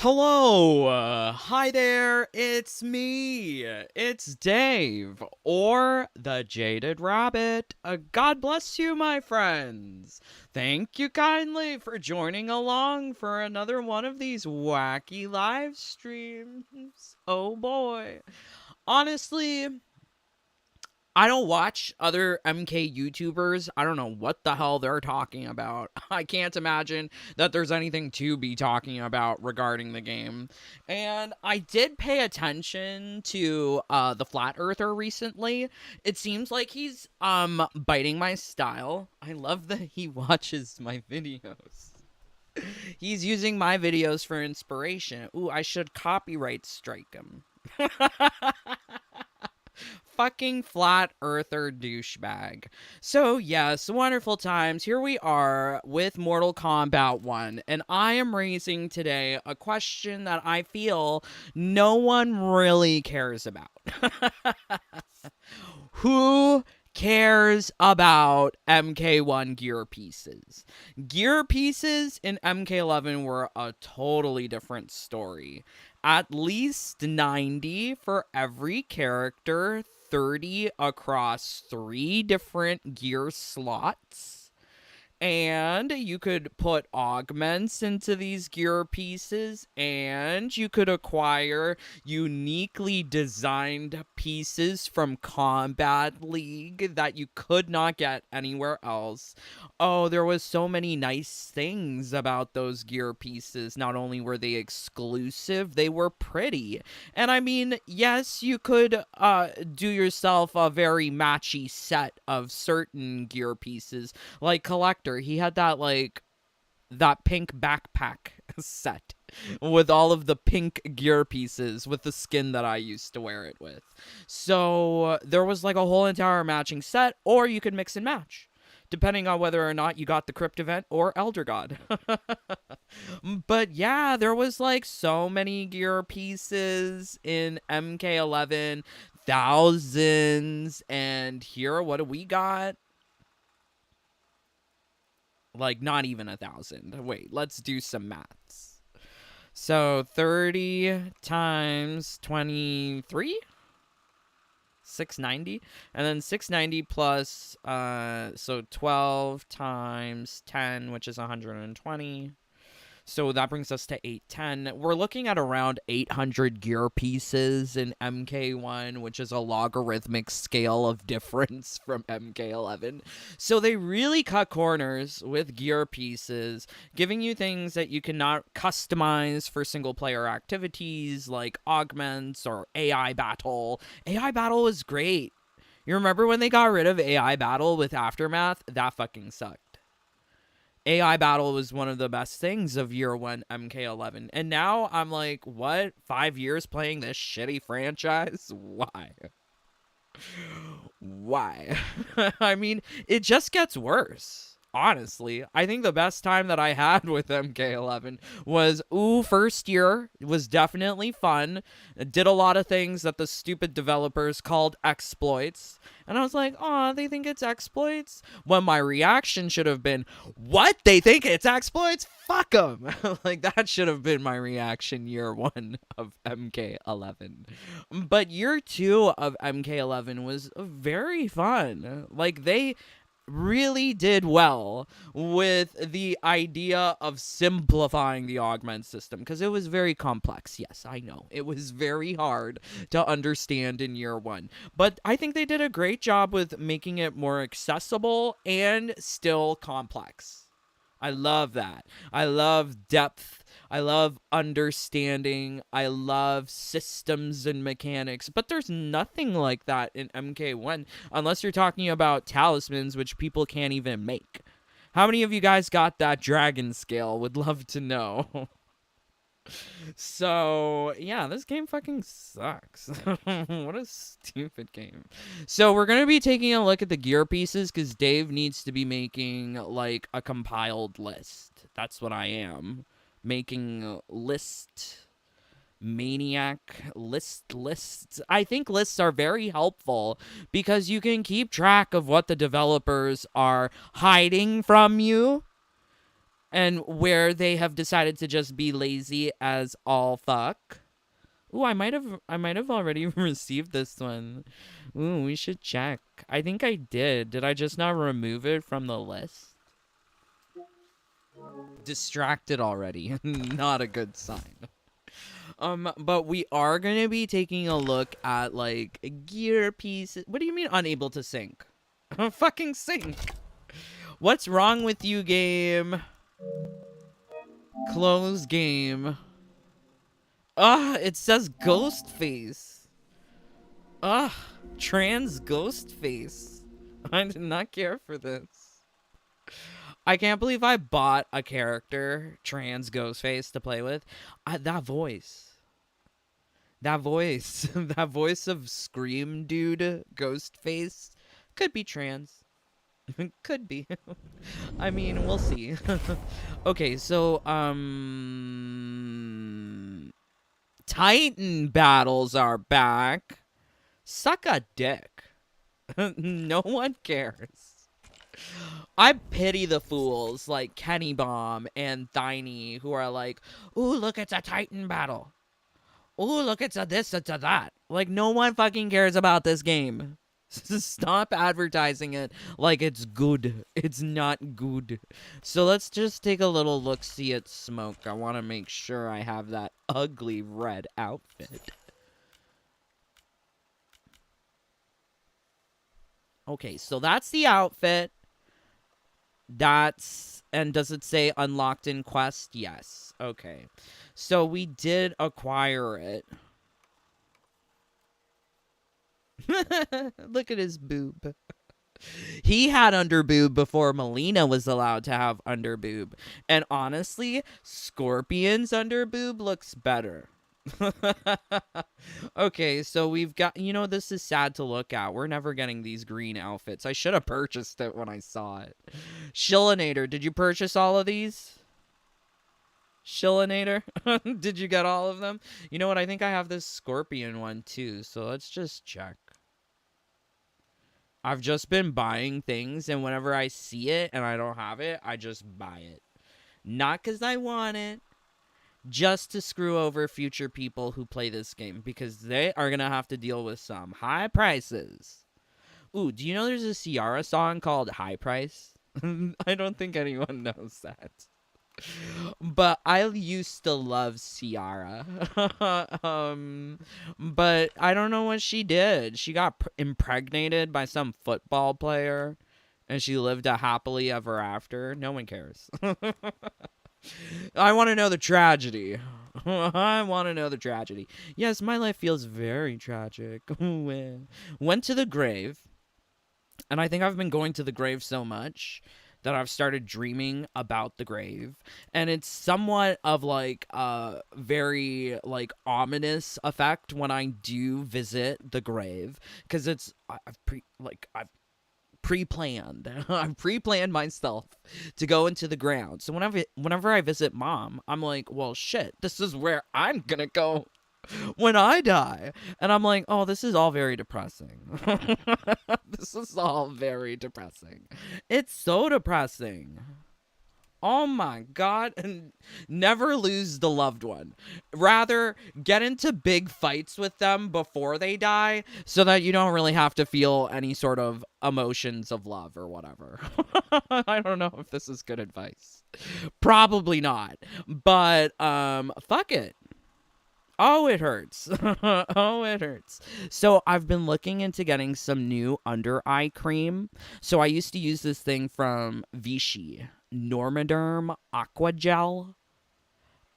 Hello, hi there, it's me, it's Dave, or the Jaded Rabbit. God bless you, my friends. Thank you kindly for joining along for another one of these wacky live streams. Oh boy. Honestly, I don't watch other MK YouTubers. I don't know what the hell they're talking about. I can't imagine that there's anything to be talking about regarding the game. And I did pay attention to the Flat Earther recently. It seems like he's biting my style. I love that he watches my videos. He's using my videos for inspiration. Ooh, I should copyright strike him. Fucking flat earther douchebag. So, yes, wonderful times. Here we are with Mortal Kombat 1, and I am raising today a question that I feel no one really cares about. Who cares about MK1 gear pieces? Gear pieces in MK11 were a totally different story. At least 90 for every character, 30 across 3 different gear slots. And you could put augments into these gear pieces, and you could acquire uniquely designed pieces from Combat League that you could not get anywhere else. Oh, there was so many nice things about those gear pieces. Not only were they exclusive, they were pretty. And I mean, yes, you could do yourself a very matchy set of certain gear pieces, like Collector. He had that pink backpack set with all of the pink gear pieces with the skin that I used to wear it with. So there was like a whole entire matching set, or you could mix and match depending on whether or not you got the Crypt event or Elder God. But yeah, there was like so many gear pieces in MK11, thousands, and here, what do we got? Like, not even 1,000. Wait, let's do some maths. So 30 times 23, 690, and then 690 plus so 12 times 10, which is 120. So that brings us to 810. We're looking at around 800 gear pieces in MK1, which is a logarithmic scale of difference from MK11. So they really cut corners with gear pieces, giving you things that you cannot customize for single player activities like augments or AI battle. AI battle was great. You remember when they got rid of AI battle with Aftermath? That fucking sucked. AI battle was one of the best things of year one MK11. And now I'm like, what? 5 years playing this shitty franchise? Why? Why? I mean, it just gets worse. Honestly, I think the best time that I had with MK11 was, first year. It was definitely fun. It did a lot of things that the stupid developers called exploits. And I was like, they think it's exploits? When my reaction should have been, what? They think it's exploits? Fuck them. Like, that should have been my reaction year one of MK11. But year two of MK11 was very fun. Like, they really did well with the idea of simplifying the augment system, because it was very complex. Yes, I know. It was very hard to understand in year one. But I think they did a great job with making it more accessible and still complex. I love that. I love depth. I love understanding. I love systems and mechanics. But there's nothing like that in MK1 unless you're talking about talismans, which people can't even make. How many of you guys got that dragon scale? Would love to know. So, yeah, this game fucking sucks. What a stupid game. So, we're going to be taking a look at the gear pieces because Dave needs to be making, like, a compiled list. That's what I am. Making a list. Maniac lists. I think lists are very helpful because you can keep track of what the developers are hiding from you and where they have decided to just be lazy as all fuck. Ooh, I might have already received this one. Ooh, we should check. I think I did. Did I just not remove it from the list? Distracted already. Not a good sign. But we are gonna be taking a look at like gear pieces. What do you mean unable to sync? Fucking sync. What's wrong with you, game? Close game. It says ghost face. Trans ghost face. I did not care for this. I can't believe I bought a character, trans ghost face, to play with. That voice. That voice. That voice of Scream Dude ghost face could be trans. Could be. I mean, we'll see. Okay, so, Titan battles are back. Suck a dick. No one cares. I pity the fools like Kenny Bomb and Tiny who are like, ooh, look, it's a Titan battle. Ooh, look, it's a this, it's a that. Like, no one fucking cares about this game. Stop advertising it like it's good. It's not good. So let's just take a little look-see at Smoke. I want to make sure I have that ugly red outfit. Okay, so that's the outfit. And does it say unlocked in quest? Yes. Okay. So we did acquire it. Look at his boob. He had underboob before Melina was allowed to have underboob. And honestly, Scorpion's underboob looks better. Okay, so we've got, this is sad to look at. We're never getting these green outfits. I should have purchased it when I saw it. Shillinator, did you purchase all of these? Shillinator, did you get all of them? You know what? I think I have this Scorpion one too, so let's just check. I've just been buying things, and whenever I see it and I don't have it, I just buy it. Not because I want it, just to screw over future people who play this game, because they are going to have to deal with some high prices. Ooh, do you know there's a Ciara song called High Price? I don't think anyone knows that. But I used to love Ciara. But I don't know what she did. She got impregnated by some football player, and she lived a happily ever after. No one cares. I want to know the tragedy. I want to know the tragedy. Yes, my life feels very tragic. Went to the grave, and I think I've been going to the grave so much that I've started dreaming about the grave, and it's somewhat of like a very like ominous effect when I do visit the grave, because I've pre-planned. I've pre-planned myself to go into the ground. So whenever I visit mom, I'm like, well, shit, this is where I'm gonna go when I die. And I'm like, oh, this is all very depressing. This is all very depressing. It's so depressing. Oh my God. And never lose the loved one. Rather, get into big fights with them before they die so that you don't really have to feel any sort of emotions of love or whatever. I don't know if this is good advice. Probably not. But, fuck it. Oh, it hurts. Oh, it hurts. So I've been looking into getting some new under eye cream. So I used to use this thing from Vichy, Normaderm Aqua Gel.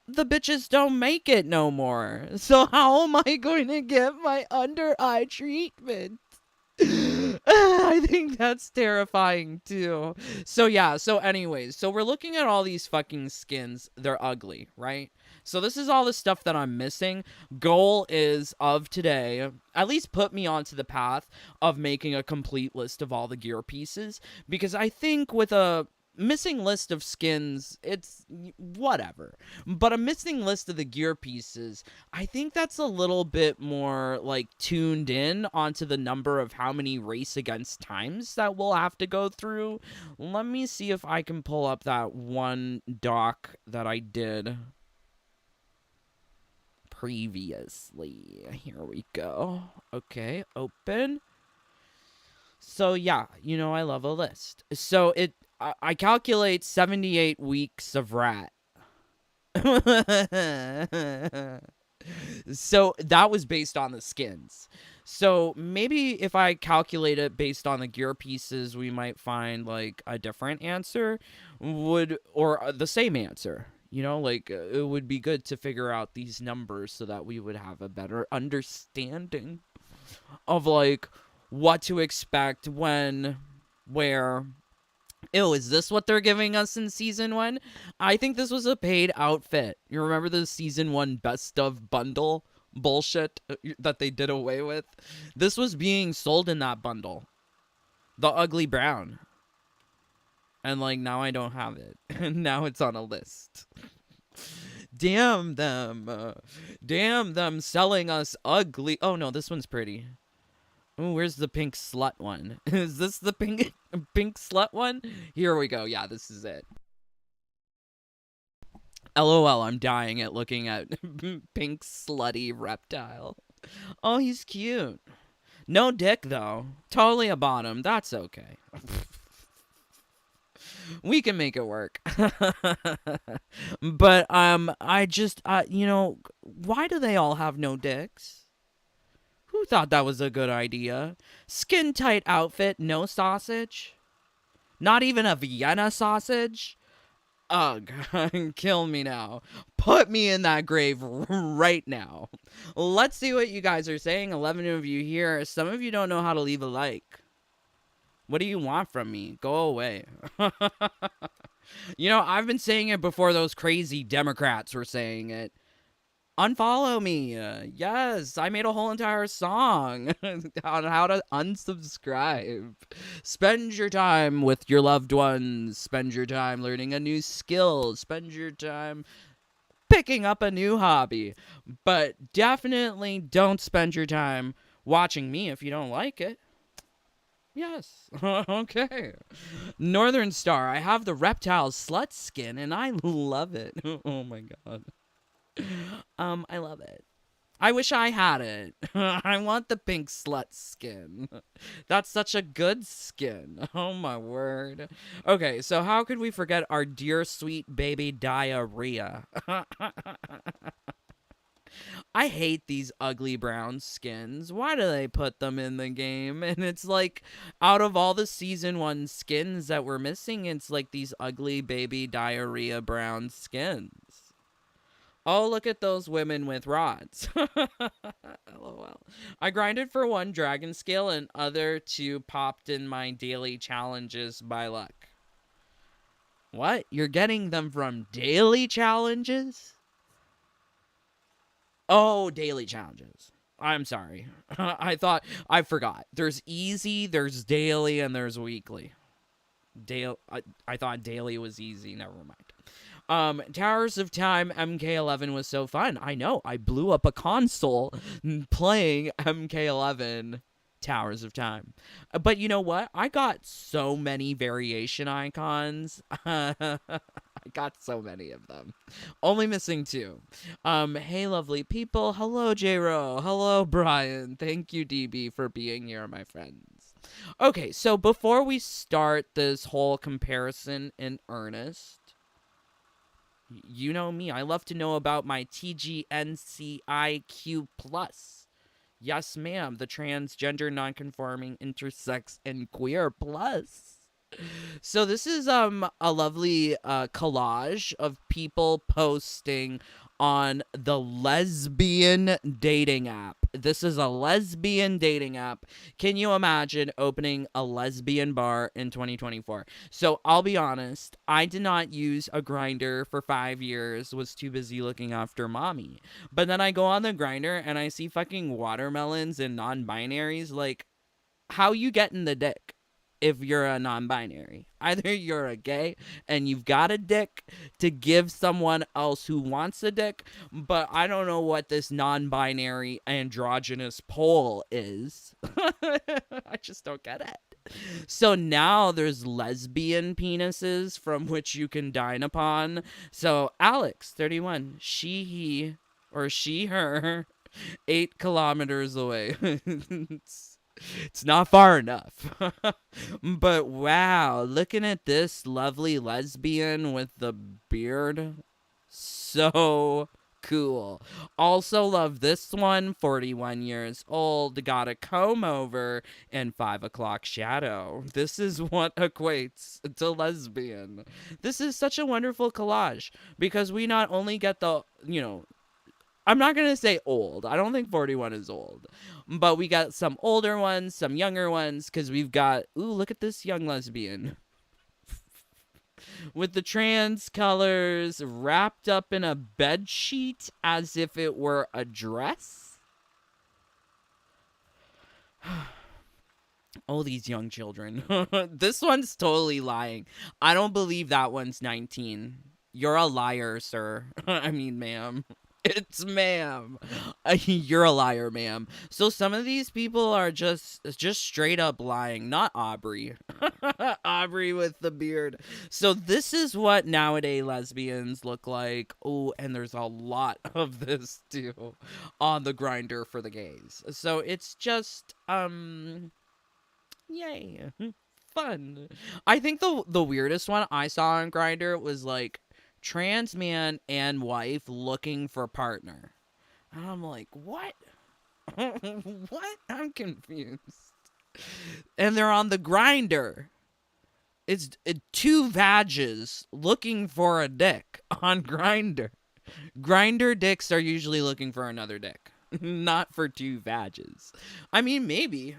The bitches don't make it no more. So how am I going to get my under eye treatment? I think that's terrifying too. So yeah, so anyways, so we're looking at all these fucking skins. They're ugly, right? So this is all the stuff that I'm missing. Goal is of today, at least put me onto the path of making a complete list of all the gear pieces, because I think with a missing list of skins, it's whatever. But a missing list of the gear pieces, I think that's a little bit more like tuned in onto the number of how many race against times that we'll have to go through. Let me see if I can pull up that one doc that I did previously. Here we go. Okay, open. So yeah, I love a list. So I calculate 78 weeks of rat. So that was based on the skins. So maybe if I calculate it based on the gear pieces, we might find like a different answer or the same answer. Like it would be good to figure out these numbers so that we would have a better understanding of like what to expect when, where. Ew, is this what they're giving us in season 1? I think this was a paid outfit. You remember the season 1 best of bundle bullshit that they did away with? This was being sold in that bundle. The ugly brown. And like now I don't have it. And now it's on a list. Damn them. Damn them selling us ugly. Oh no, this one's pretty. Oh, where's the pink slut one? Is this the pink slut one? Here we go. Yeah, this is it. LOL, I'm dying at looking at pink slutty reptile. Oh, he's cute. No dick, though. Totally a bottom. That's okay. We can make it work. But, I just, why do they all have no dicks? Who thought that was a good idea? Skin tight outfit, no sausage? Not even a Vienna sausage? Ugh, kill me now. Put me in that grave right now. Let's see what you guys are saying. 11 of you here. Some of you don't know how to leave a like. What do you want from me? Go away. I've been saying it before those crazy Democrats were saying it. Unfollow me. Yes, I made a whole entire song on how to unsubscribe. Spend your time with your loved ones. Spend your time learning a new skill. Spend your time picking up a new hobby. But definitely don't spend your time watching me if you don't like it. Yes. Okay. Northern Star, I have the reptile slut skin and I love it. Oh my god. I love it. I wish I had it. I want the pink slut skin. That's such a good skin. Oh my word. Okay, so how could we forget our dear sweet baby diarrhea? I hate these ugly brown skins. Why do they put them in the game? And it's like, out of all the season 1 skins that we're missing, it's like these ugly baby diarrhea brown skins. Oh, look at those women with rods. LOL. I grinded for 1 dragon scale and other 2 popped in my daily challenges by luck. What? You're getting them from daily challenges? Oh, daily challenges. I'm sorry. I forgot. There's easy, there's daily, and there's weekly. I thought daily was easy. Never mind. Towers of Time MK11 was so fun. I know. I blew up a console playing MK11 Towers of Time. But you know what? I got so many variation icons. I got so many of them. Only missing 2. Hey, lovely people. Hello, J-Ro. Hello, Brian. Thank you, DB, for being here, my friends. Okay, so before we start this whole comparison in earnest, you know me. I love to know about my TGNCIQ+. Yes, ma'am. The transgender, nonconforming, intersex, and queer plus. So this is a lovely collage of people posting on the lesbian dating app. This is a lesbian dating app. Can you imagine opening a lesbian bar in 2024? So I'll be honest, I did not use a grinder for 5 years, was too busy looking after mommy. But then I go on the grinder and I see fucking watermelons and non-binaries. Like, how you getting the dick? if you're a non-binary. Either you're a gay and you've got a dick to give someone else who wants a dick, but I don't know what this non-binary androgynous pole is. I just don't get it. So now there's lesbian penises from which you can dine upon. So Alex, 31, she, he, or she, her, 8 kilometers away. It's not far enough. But wow, looking at this lovely lesbian with the beard. So cool. Also love this one, 41 years old, got a comb over and 5 o'clock shadow. This is what equates to lesbian. This is such a wonderful collage because we not only get the, I'm not going to say old. I don't think 41 is old. But we got some older ones, some younger ones, because we've got, ooh, look at this young lesbian. With the trans colors wrapped up in a bed sheet as if it were a dress. Oh, these young children. This one's totally lying. I don't believe that one's 19. You're a liar, sir. I mean, ma'am. It's ma'am. You're a liar, ma'am. So some of these people are just straight up lying. Not Aubrey. Aubrey with the beard. So this is what nowadays lesbians look like. Oh, and there's a lot of this too on the grinder for the gays. So it's just yay. Fun. I think the weirdest one I saw on Grindr was like trans man and wife looking for partner. And I'm like, what? What? I'm confused. And they're on the grinder. It's 2 vages looking for a dick on Grinder. Grinder dicks are usually looking for another dick, not for 2 vages. I mean, maybe.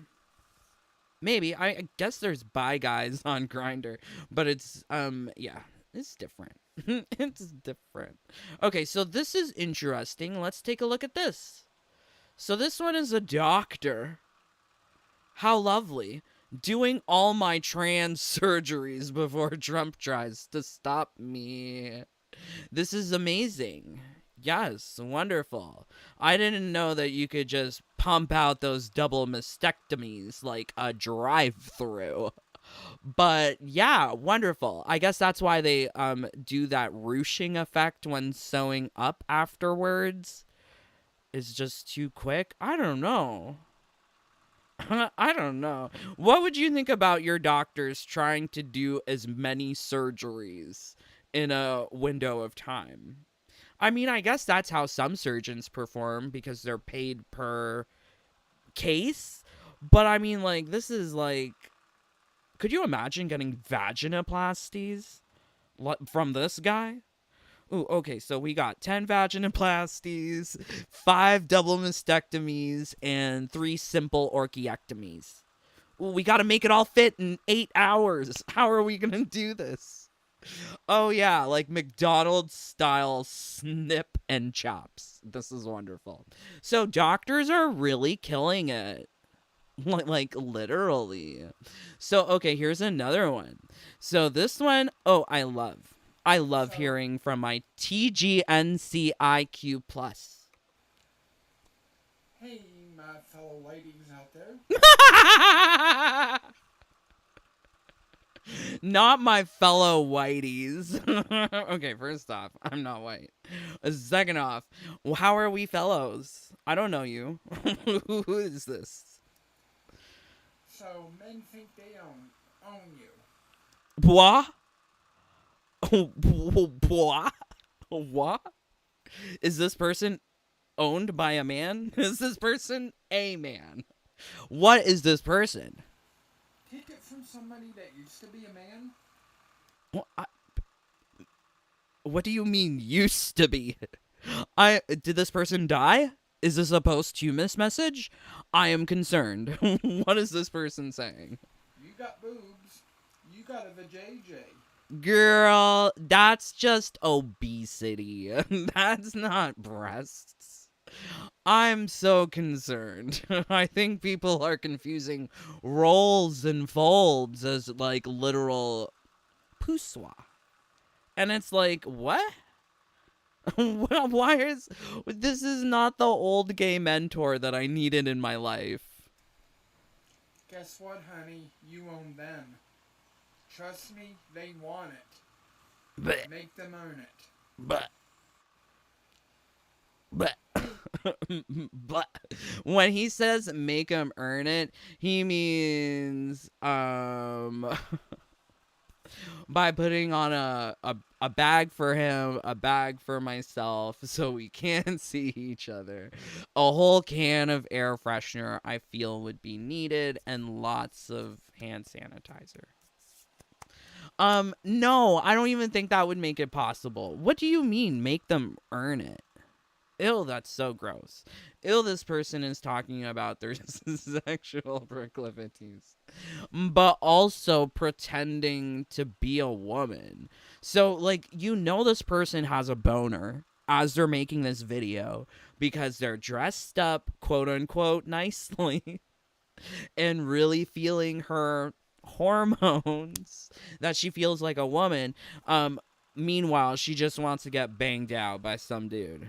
I guess there's bi guys on Grinder, but it's yeah, it's different. It's different. Okay, so this is interesting. Let's take a look at this. So this one is a doctor. How lovely. Doing all my trans surgeries before Trump tries to stop me. This is amazing. Yes, wonderful. I didn't know that you could just pump out those double mastectomies like a drive-through. But yeah, wonderful. I guess that's why they do that ruching effect when sewing up afterwards. It's just too quick. I don't know. I don't know. What would you think about your doctors trying to do as many surgeries in a window of time? I mean, I guess that's how some surgeons perform because they're paid per case. But I mean, like, this is like, could you imagine getting vaginoplasties from this guy? Ooh, okay, so we got 10 vaginoplasties, 5 double mastectomies, and 3 simple orchiectomies. Ooh, we gotta make it all fit in 8 hours. How are we gonna do this? Oh yeah, like McDonald's style snip and chops. This is wonderful. So doctors are really killing it. Like literally. So okay, here's another one. So this one, oh, I love hearing from my TGNCIQ plus. Hey, my fellow ladies out there. Not my fellow whiteys. Okay, first off, I'm not white. Second off, how are we fellows? I don't know you. Who is this? So men think they own you. What? What? What? Is this person owned by a man? Is this person a man? What is this person? Take it from somebody that used to be a man. What do you mean used to be? Did this person die? Is this a posthumous message? I am concerned. What is this person saying? You got boobs. You got a vajayjay. Girl, that's just obesity. That's not breasts. I'm so concerned. I think people are confusing rolls and folds as like literal poussoir. And it's like, what? Why is this is not the old gay mentor that I needed in my life. Guess what, honey? You own them. Trust me, they want it. But Make them earn it. but but but when he says make him earn it, he means by putting on a bag for him, a bag for myself, so we can see each other. A whole can of air freshener I feel would be needed, and lots of hand sanitizer. No, I don't even think that would make it possible. What do you mean, make them earn it? Ew, that's so gross. Ew, this person is talking about their sexual proclivities, but also pretending to be a woman. So, like, this person has a boner as they're making this video because they're dressed up, quote unquote, nicely and really feeling her hormones that she feels like a woman. Meanwhile, she just wants to get banged out by some dude.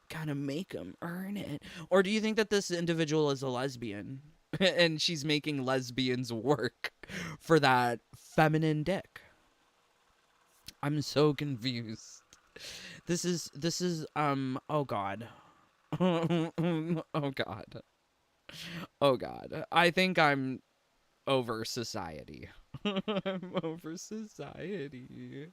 Gotta make them earn it. Or do you think that this individual is a lesbian and she's making lesbians work for that feminine dick? I'm so confused. Oh god. Oh god. Oh god. I think I'm over society. I'm over society.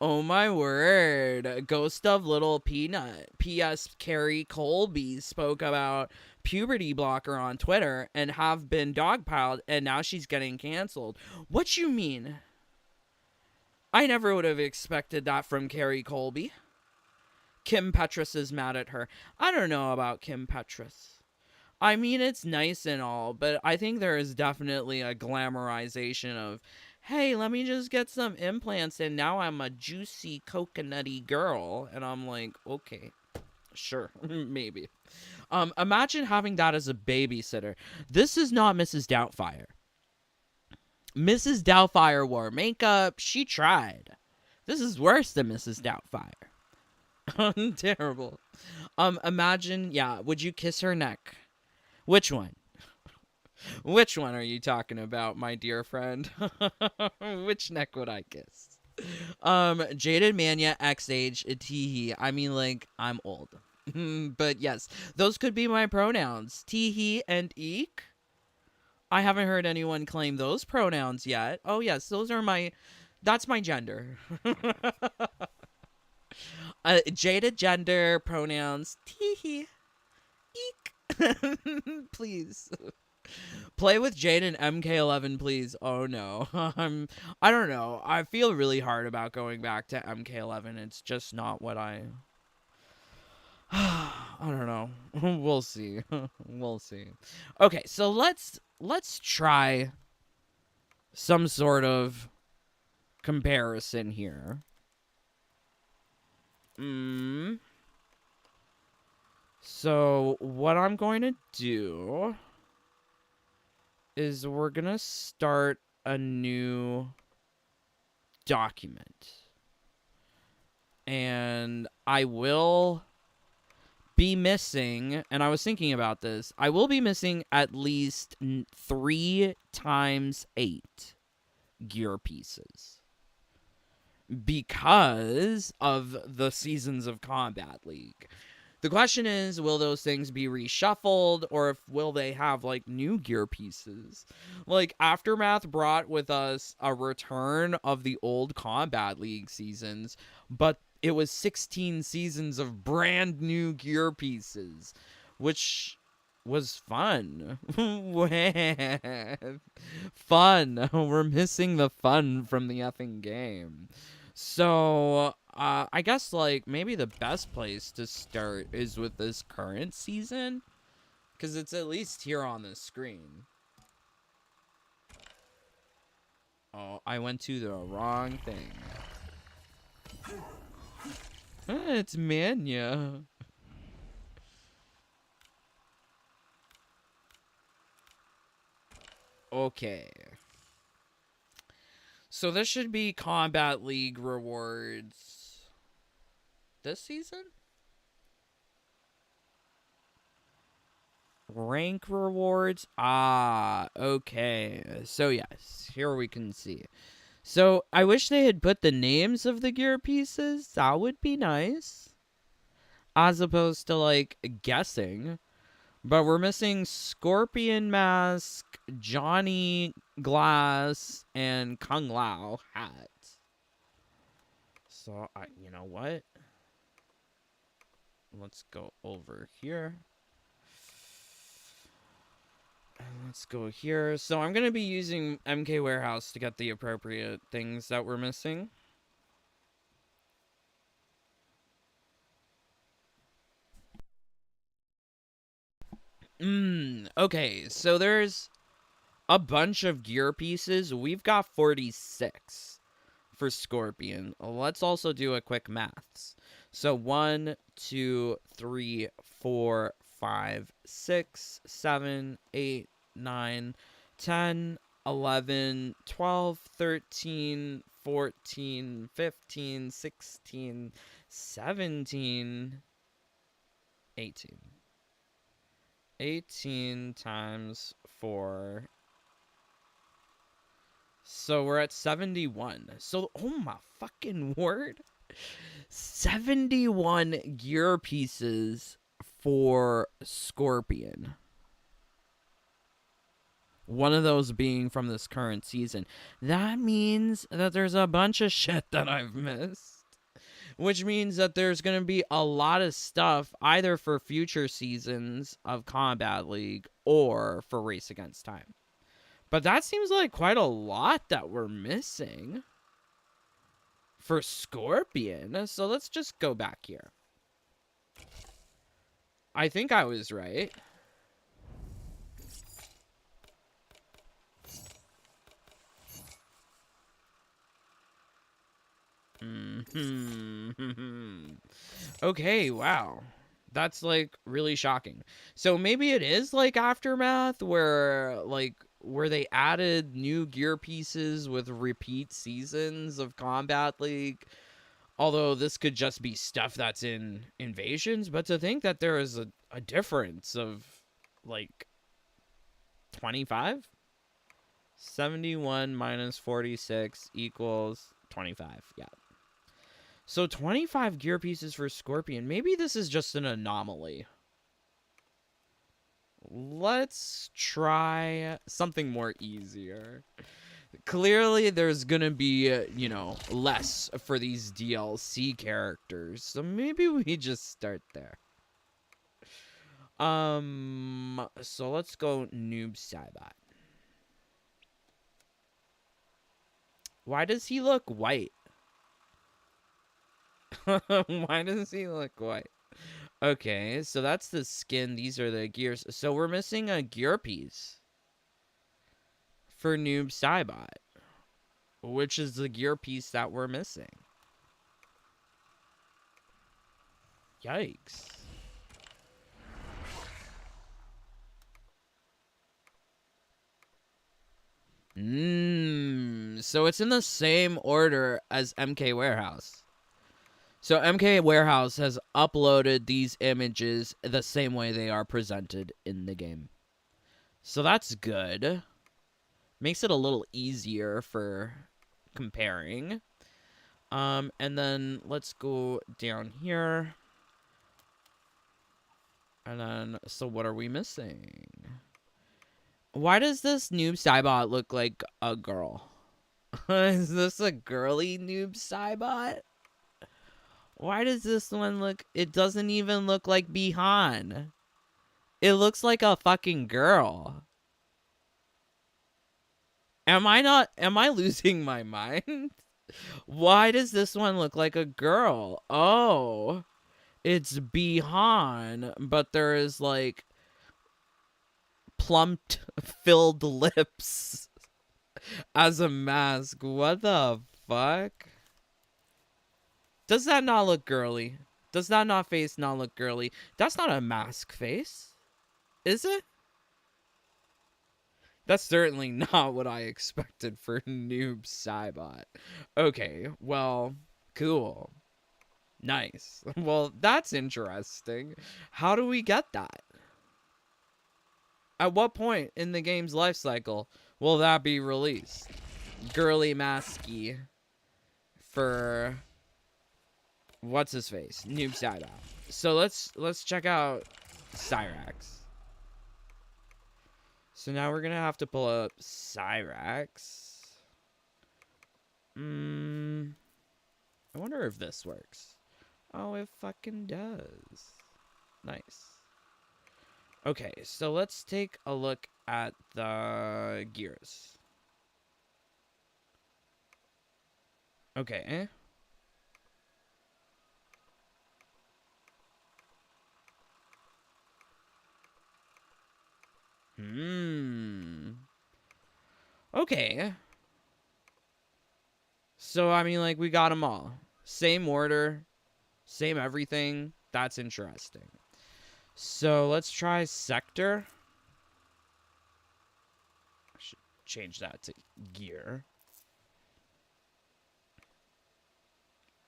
Oh my word. Ghost of Little Peanut. P.S. Carrie Colby spoke about puberty blocker on Twitter and have been dogpiled, and now she's getting canceled. What you mean? I never would have expected that from Carrie Colby. Kim Petras is mad at her. I don't know about Kim Petras. I mean, it's nice and all, but I think there is definitely a glamorization of, hey, let me just get some implants and now I'm a juicy coconutty girl. And I'm like, okay, sure, maybe. Imagine having that as a babysitter. This is not Mrs. Doubtfire. Mrs. Doubtfire wore makeup. She tried. This is worse than Mrs. Doubtfire. Terrible. Imagine, yeah, would you kiss her neck? Which one? Which one are you talking about, my dear friend? Which neck would I kiss? Jaded Mania X age teehee. I mean, like, I'm old. But yes, those could be my pronouns. Teehee and eek. I haven't heard anyone claim those pronouns yet. Oh yes, that's my gender. Jaded gender pronouns. Teehee. Eek. Please. Play with Jade and MK11, please. Oh no. I don't know. I feel really hard about going back to MK11. It's just not what I I don't know. We'll see. We'll see. Okay, so let's try some sort of comparison here. So what I'm going to do is we're going to start a new document. And I will be missing, and I was thinking about this, I will be missing at least 3 times 8 gear pieces. Because of the Seasons of Combat League. The question is, will those things be reshuffled, or will they have, like, new gear pieces? Like, Aftermath brought with us a return of the old Combat League seasons, but it was 16 seasons of brand new gear pieces, which was fun. Fun. We're missing the fun from the effing game. So, I guess, like, maybe the best place to start is with this current season, because it's at least here on the screen. Oh, I went to the wrong thing. It's Mania. Okay. So this should be Combat League rewards this season? Rank rewards? Ah, okay. So yes, here we can see. So I wish they had put the names of the gear pieces. That would be nice. As opposed to like guessing. But we're missing Scorpion Mask, Johnny Glass, and Kung Lao hat. So, you know what? Let's go over here. And let's go here. So I'm going to be using MK Warehouse to get the appropriate things that we're missing. Okay, so there's a bunch of gear pieces. We've got 46 for Scorpion. Let's also do a quick maths. So 1, 2, 3, 4, 5, 6, 7, 8, 9, 10, 11, 12, 13, 14, 15, 16, 17, 18. 18 times 4. So we're at 71. So, oh my fucking word. 71 gear pieces for Scorpion. One of those being from this current season. That means that there's a bunch of shit that I've missed. Which means that there's going to be a lot of stuff either for future seasons of Combat League or for Race Against Time. But that seems like quite a lot that we're missing for Scorpion. So let's just go back here. I think I was right. Okay, wow. That's like really shocking. So maybe it is like Aftermath where they added new gear pieces with repeat seasons of Combat League. Although this could just be stuff that's in Invasions, but to think that there is a difference of like 25? 71 minus 46 equals 25. Yeah. So 25 gear pieces for Scorpion. Maybe this is just an anomaly. Let's try something more easier. Clearly, there's gonna be, less for these DLC characters. So maybe we just start there. So let's go Noob Saibot. Why does he look white? Why does he look white? Okay, so that's the skin. These are the gears. So we're missing a gear piece for Noob Saibot, which is the gear piece that we're missing. Yikes. So it's in the same order as MK Warehouse. So MK Warehouse has uploaded these images the same way they are presented in the game. So that's good. Makes it a little easier for comparing. And then let's go down here. And then, so what are we missing? Why does this Noob Saibot look like a girl? Is this a girly Noob Saibot? Why does this one look... It doesn't even look like Bihan. It looks like a fucking girl. Am I losing my mind? Why does this one look like a girl? Oh, it's Bihan, but there is like plumped, filled lips as a mask. What the fuck? Does that not look girly? Does that not face not look girly? That's not a mask face, is it? That's certainly not what I expected for Noob Saibot. Okay, well, cool. Nice. Well, that's interesting. How do we get that? At what point in the game's life cycle will that be released? Girly masky for what's his face? Noob Saibot. So let's check out Cyrax. So now we're gonna have to pull up Cyrax. I wonder if this works. Oh, it fucking does. Nice. Okay, so let's take a look at the gears. Okay. Okay. So, I mean, like, we got them all. Same order, same everything. That's interesting. So, let's try sector. I should change that to gear.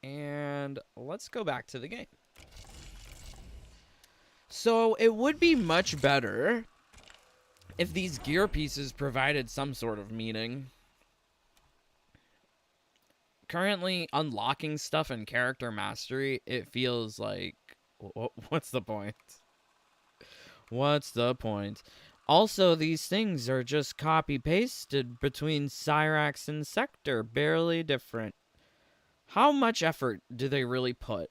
And let's go back to the game. So, it would be much better if these gear pieces provided some sort of meaning. Currently, unlocking stuff in character mastery, it feels like... What's the point? What's the point? Also, these things are just copy-pasted between Cyrax and Sector, barely different. How much effort do they really put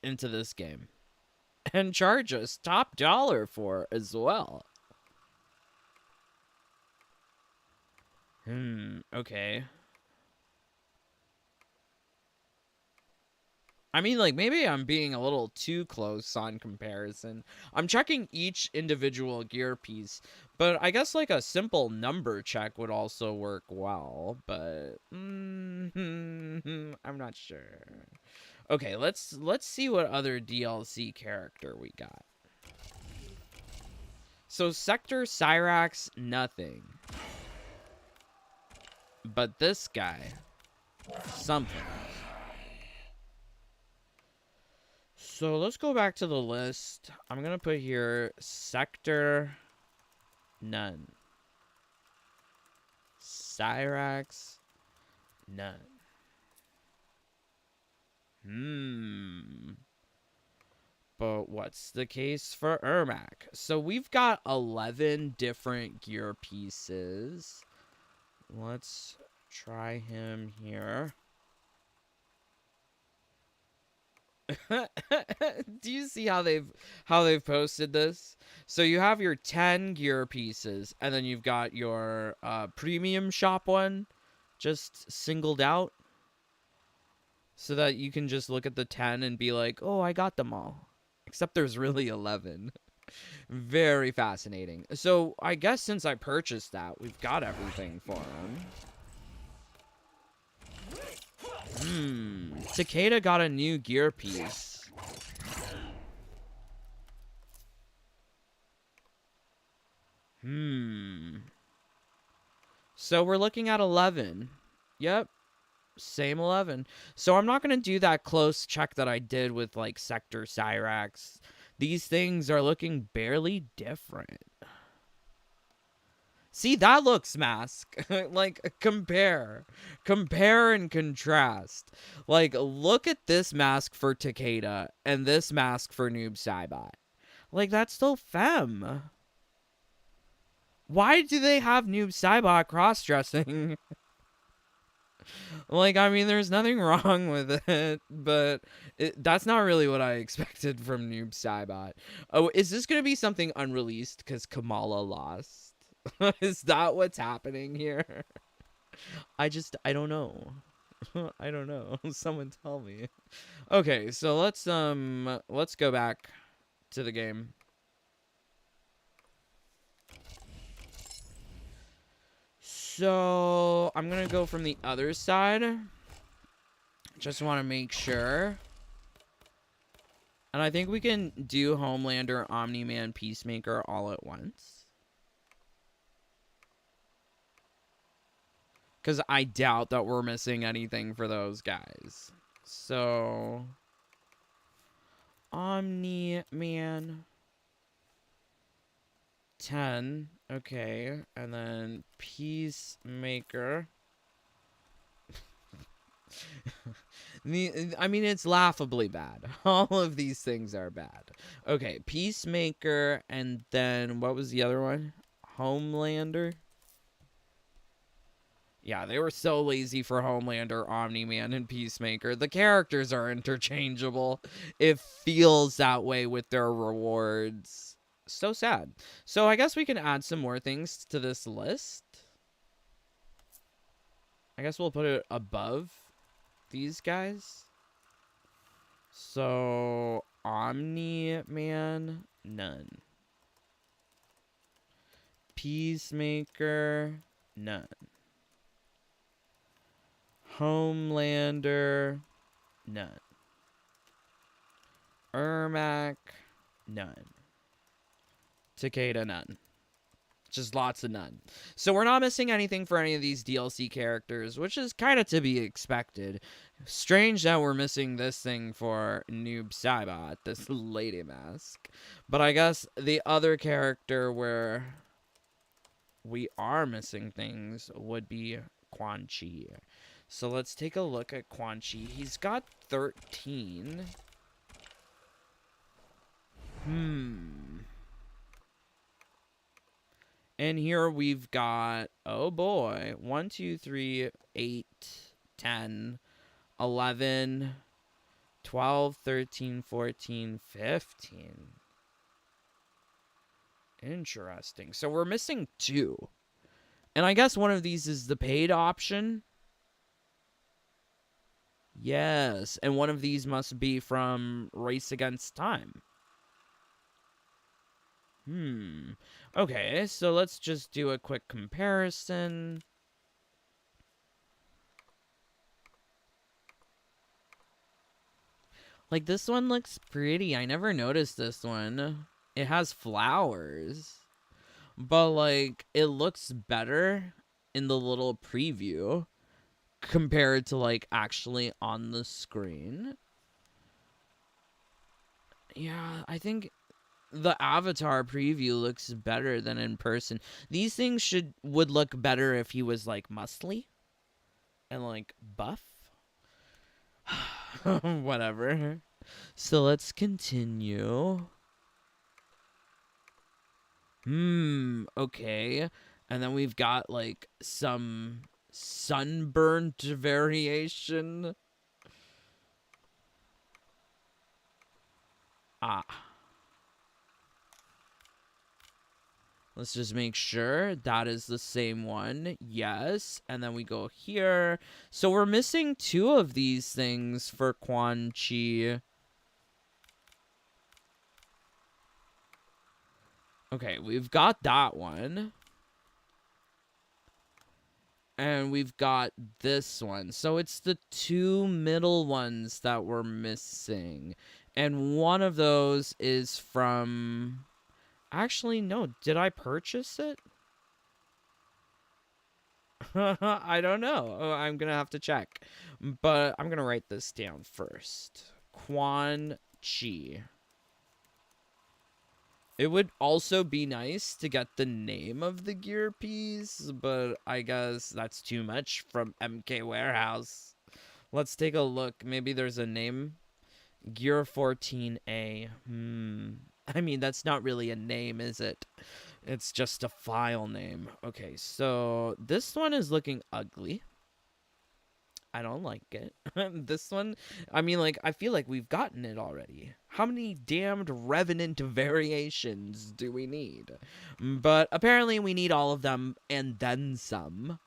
into this game? And charge us top dollar for as well. Okay. I mean, like, maybe I'm being a little too close on comparison. I'm checking each individual gear piece, but I guess, like, a simple number check would also work well, but I'm not sure. Okay, let's see what other DLC character we got. So, Sector, Cyrax, nothing. But this guy, something. So let's go back to the list. I'm going to put here Sector, none. Cyrax, none. But what's the case for Ermac? So we've got 11 different gear pieces. Let's try him here. Do you see how they've posted this? So you have your 10 gear pieces, and then you've got your premium shop one just singled out, so that you can just look at the 10 and be like, oh, I got them all. Except there's really 11. Very fascinating. So I guess since I purchased that, we've got everything for him. Takeda got a new gear piece. So we're looking at 11. Yep. Same 11. So I'm not going to do that close check that I did with, like, Sector Cyrax. These things are looking barely different. See, that looks mask. Like, compare and contrast. Like, look at this mask for Takeda and this mask for Noob Saibot. Like, that's still femme. Why do they have Noob Saibot cross-dressing? Like, I mean, there's nothing wrong with it, but that's not really what I expected from Noob Saibot. Oh, is this going to be something unreleased because Kamala lost? Is that what's happening here? I don't know. I don't know. Someone tell me. Okay, so let's go back to the game. So I'm gonna go from the other side. Just want to make sure. And I think we can do Homelander, Omni-Man, Peacemaker all at once. Because I doubt that we're missing anything for those guys. So... Omni-Man... 10. Okay. And then Peacemaker... I mean, it's laughably bad. All of these things are bad. Okay, Peacemaker, and then what was the other one? Homelander? Yeah, they were so lazy for Homelander, Omni-Man, and Peacemaker. The characters are interchangeable. It feels that way with their rewards. So sad. So I guess we can add some more things to this list. I guess we'll put it above these guys. So, Omni-Man, none. Peacemaker, none. Homelander, none. Ermac, none. Takeda, none. Just lots of none. So we're not missing anything for any of these DLC characters, which is kind of to be expected. Strange that we're missing this thing for Noob Saibot, this lady mask. But I guess the other character where we are missing things would be Quan Chi. So let's take a look at Quan Chi. He's got 13. And here we've got, oh boy, 1, 2, 3, 8, 10, 11, 12, 13, 14, 15. Interesting. So we're missing 2. And I guess one of these is the paid option. Yes, and one of these must be from Race Against Time. Okay, so let's just do a quick comparison. Like, this one looks pretty. I never noticed this one. It has flowers. But, like, it looks better in the little preview compared to, like, actually on the screen. Yeah, I think the avatar preview looks better than in person. These things would look better if he was like muscly and like buff. Whatever. So let's continue. Okay. And then we've got like some sunburnt variation. Let's just make sure that is the same one. Yes. And then we go here. So we're missing 2 of these things for Quan Chi. Okay, we've got that one. And we've got this one. So it's the 2 middle ones that we're missing. And one of those is from... Actually, no. Did I purchase it? I don't know. I'm going to have to check. But I'm going to write this down first. Quan Chi. It would also be nice to get the name of the gear piece, but I guess that's too much from MK Warehouse. Let's take a look. Maybe there's a name. Gear 14A. I mean, that's not really a name, is it? It's just a file name. Okay, so this one is looking ugly. I don't like it. This one, I mean, like, I feel like we've gotten it already. How many damned Revenant variations do we need? But apparently we need all of them and then some.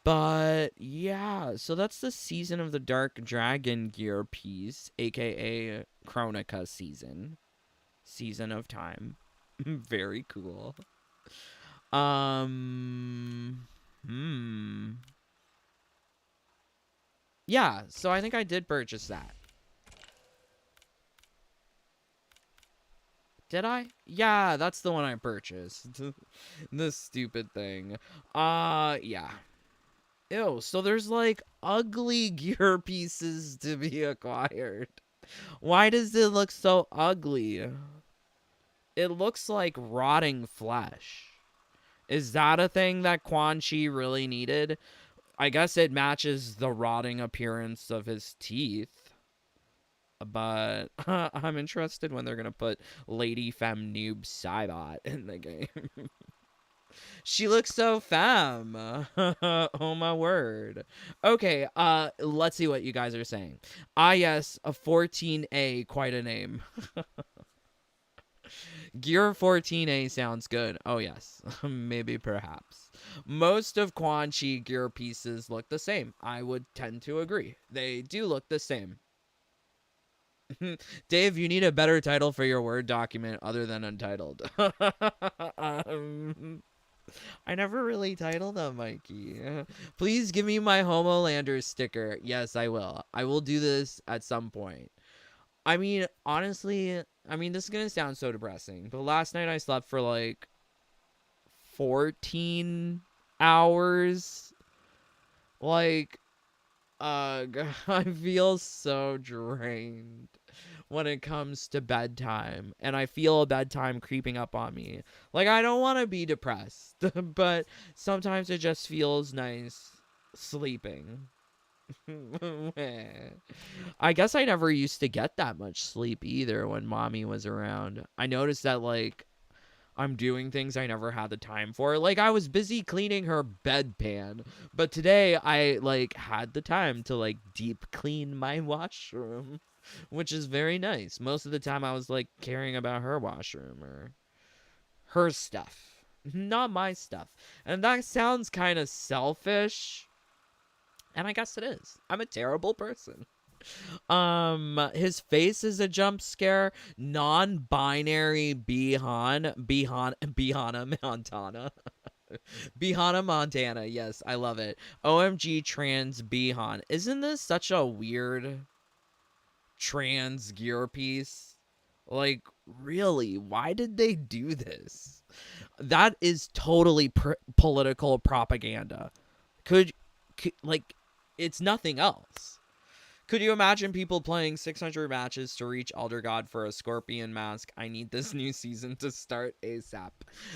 But yeah, so that's the Season of the Dark Dragon gear piece, aka Chronica season. Season of Time. Very cool. Yeah, so I think I did purchase that. Did I? Yeah, that's the one I purchased. This stupid thing. Yeah. Ew, so there's like ugly gear pieces to be acquired. Why does it look so ugly? It looks like rotting flesh. Is that a thing that Quan Chi really needed? I guess it matches the rotting appearance of his teeth. But I'm interested when they're going to put Lady Femme Noob Cybot in the game. She looks so femme. Oh my word. Okay, let's see what you guys are saying. Ah yes, a 14A, quite a name. Gear 14A sounds good. Oh yes, maybe perhaps. Most of Quan Chi gear pieces look the same. I would tend to agree. They do look the same. Dave, you need a better title for your Word document other than Untitled. I never really titled them, Mikey. Please give me my Homolander sticker. Yes, I will. I will do this at some point. I mean, honestly, this is going to sound so depressing, but last night I slept for like 14 hours. Like, I feel so drained when it comes to bedtime, and I feel bedtime creeping up on me. Like, I don't want to be depressed, but sometimes it just feels nice sleeping. I guess I never used to get that much sleep either when mommy was around. I noticed that, like, I'm doing things I never had the time for. Like, I was busy cleaning her bedpan, but today I, like, had the time to, like, deep clean my washroom, which is very nice. Most of the time I was, like, caring about her washroom or her stuff, not my stuff. And that sounds kind of selfish, and I guess it is. I'm a terrible person. His face is a jump scare. Non-binary Bihana Montana. Bihana Montana. Yes, I love it. OMG trans Bihan. Isn't this such a weird trans gear piece? Like, really, why did they do this? That is totally political propaganda. Could like, it's nothing else. Could you imagine people playing 600 matches to reach Elder God for a scorpion mask? I need this new season to start ASAP.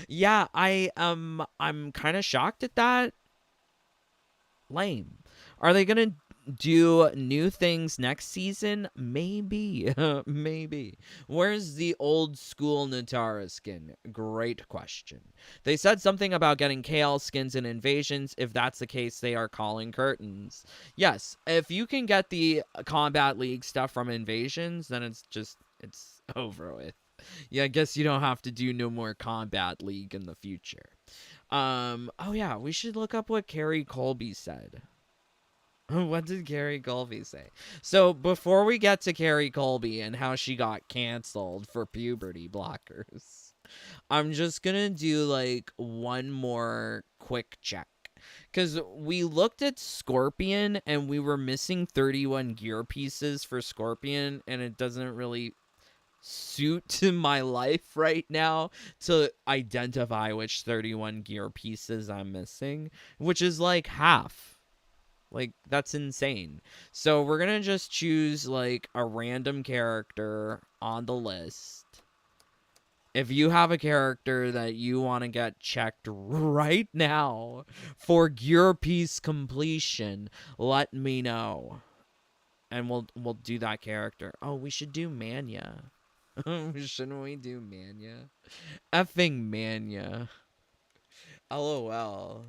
Yeah, I'm kind of shocked at that. Lame. Are they gonna do new things next season? Maybe. Maybe. Where's the old school Natara skin? Great question. They said something about getting KL skins in Invasions. If that's the case, they are calling curtains. Yes, if you can get the Combat League stuff from Invasions, then it's over with. Yeah, I guess you don't have to do no more Combat League in the future. Oh yeah, we should look up what Carrie Colby said. What did Carrie Colby say? So before we get to Carrie Colby and how she got canceled for puberty blockers, I'm just gonna do like one more quick check. Because we looked at Scorpion and we were missing 31 gear pieces for Scorpion, and it doesn't really suit to my life right now to identify which 31 gear pieces I'm missing, which is like half. Like, that's insane. So we're gonna just choose like a random character on the list. If you have a character that you want to get checked right now for gear piece completion, let me know, and we'll do that character. Oh, we should do Mania. Shouldn't we do Mania? Effing Mania. LOL.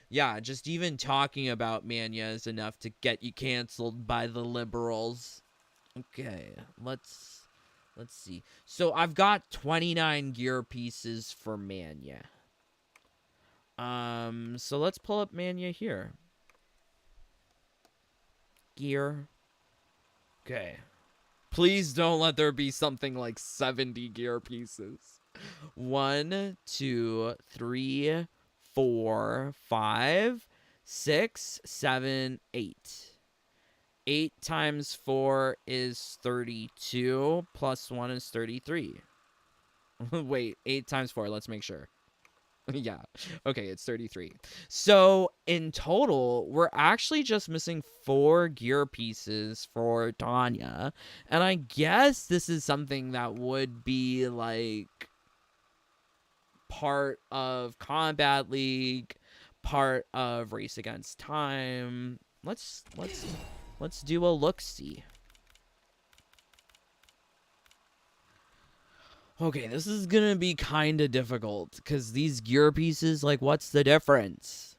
Yeah, just even talking about Mania is enough to get you canceled by the liberals. Okay, let's see. So I've got 29 gear pieces for Mania. So let's pull up Mania here. Gear. Okay. Please don't let there be something like 70 gear pieces. 1, 2, 3, 4, 5, 6, 7, 8. 8 times 4 is 32, plus 1 is 33. Wait, 8 times 4, let's make sure. Yeah, okay, it's 33. So, in total, we're actually just missing 4 gear pieces for Tanya. And I guess this is something that would be, like, part of Combat League, part of Race Against Time. Let's do a look-see. Okay, this is gonna be kind of difficult because these gear pieces, like, what's the difference?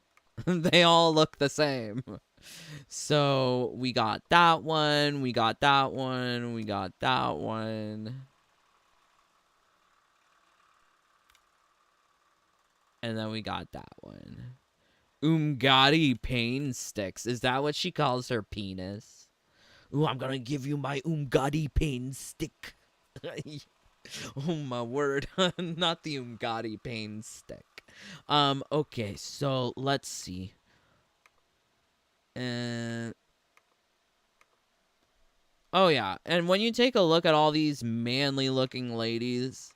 They all look the same. So we got that one, we got that one, we got that one. And then we got that one. Umgadi pain sticks. Is that what she calls her penis? Ooh, I'm gonna give you my Umgadi pain stick. Oh my word. Not the Umgadi pain stick. Okay, so let's see. Oh yeah, and when you take a look at all these manly looking ladies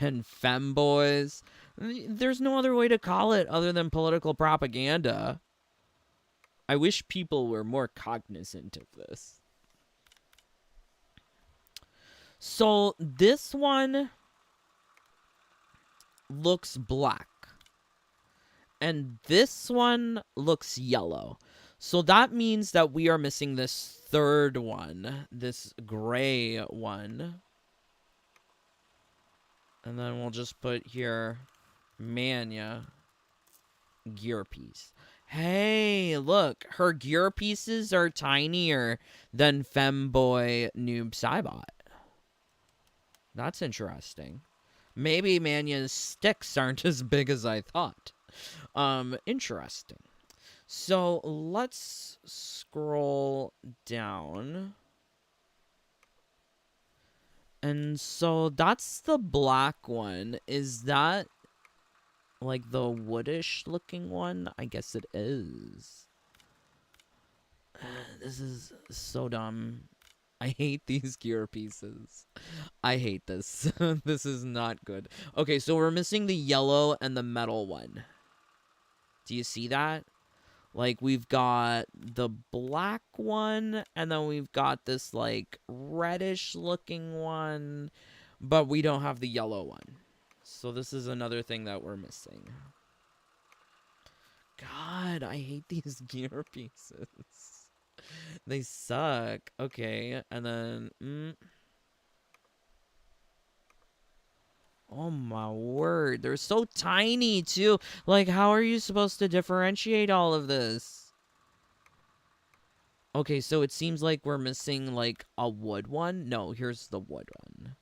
and femboys, there's no other way to call it other than political propaganda. I wish people were more cognizant of this. So this one looks black. And this one looks yellow. So that means that we are missing this third one. This gray one. And then we'll just put here Manya gear piece. Hey, look. Her gear pieces are tinier than Femboy Noob Cybot. That's interesting. Maybe Manya's sticks aren't as big as I thought. Interesting. So let's scroll down. And so that's the black one. Is that like the woodish looking one? I guess it is. This is so dumb. I hate these gear pieces. I hate this. This is not good. Okay, so we're missing the yellow and the metal one. Do you see that? Like, we've got the black one, and then we've got this, like, reddish looking one, but we don't have the yellow one. So this is another thing that we're missing. God, I hate these gear pieces. They suck. Okay, and then... Oh my word, they're so tiny too. Like, how are you supposed to differentiate all of this? Okay, so it seems like we're missing like a wood one. No, here's the wood one.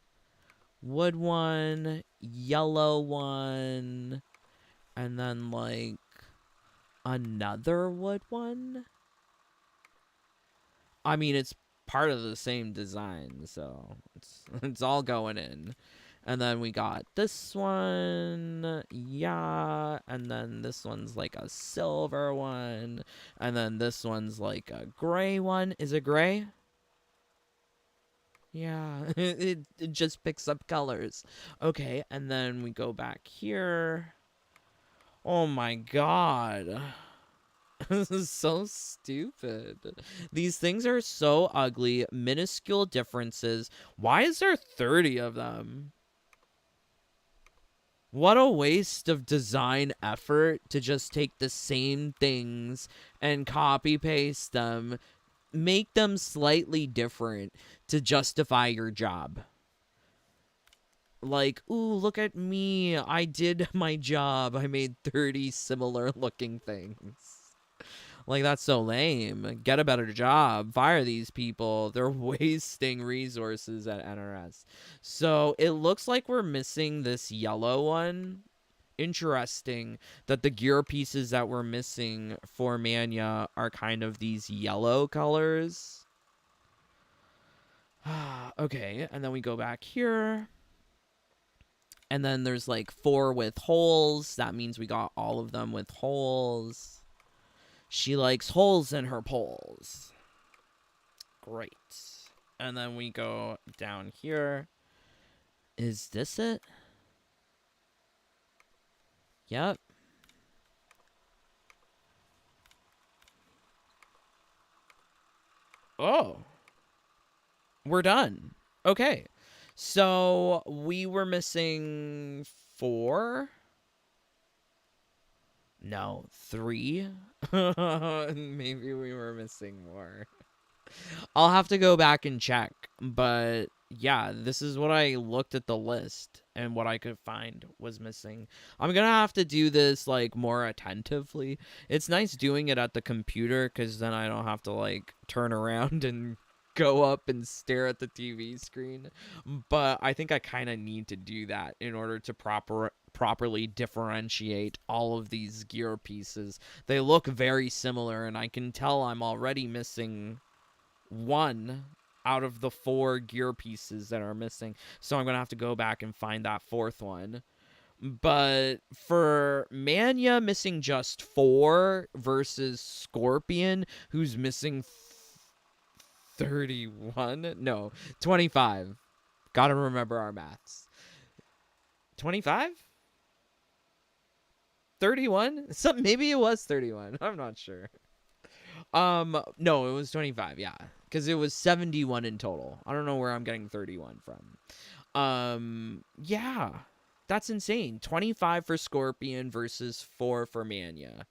Wood one, yellow one, and then like another wood one. I mean, it's part of the same design, so it's all going in. And then we got this one, yeah, and then this one's like a silver one, and then this one's like a gray one. Is it gray? Yeah, it just picks up colors. Okay, and then we go back here. Oh my god. This is so stupid. These things are so ugly. Minuscule differences. Why is there 30 of them? What a waste of design effort to just take the same things and copy paste them, make them slightly different to justify your job. Like, ooh, look at me. I did my job. I made 30 similar looking things. Like, that's so lame. Get a better job. Fire these people. They're wasting resources at NRS. So, it looks like we're missing this yellow one. Interesting that the gear pieces that we're missing for Manya are kind of these yellow colors. Okay, and then we go back here. And then there's like 4 with holes. That means we got all of them with holes. She likes holes in her poles. Great. And then we go down here. Is this it? Yep. Oh. We're done. Okay. So we were missing 4? No, 3? Maybe we were missing more. I'll have to go back and check. But yeah, this is what I looked at the list and what I could find was missing. I'm gonna have to do this like more attentively. It's nice doing it at the computer because then I don't have to like turn around and go up and stare at the TV screen. But I think I kind of need to do that in order to properly differentiate all of these gear pieces. They look very similar, and I can tell I'm already missing 1 out of the 4 gear pieces that are missing. So I'm going to have to go back and find that 4th one. But for Mania missing just 4 versus Scorpion, who's missing 31? No, 25. Gotta remember our maths. 25? 31? Maybe it was 31. I'm not sure. No, it was 25, yeah. Because it was 71 in total. I don't know where I'm getting 31 from. Yeah. That's insane. 25 for Scorpion versus 4 for Mania.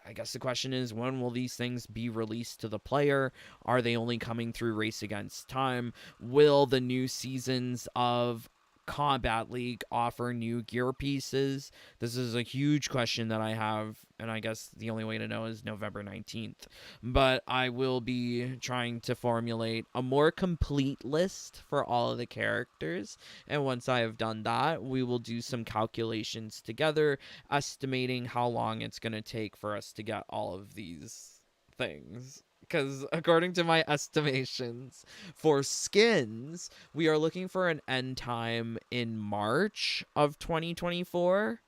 I guess the question is, when will these things be released to the player? Are they only coming through Race Against Time? Will the new seasons of Combat League offer new gear pieces? This is a huge question that I have, and I guess the only way to know is November 19th. But I will be trying to formulate a more complete list for all of the characters, and once I have done that, we will do some calculations together, estimating how long it's going to take for us to get all of these things. Because according to my estimations for skins, we are looking for an end time in March of 2024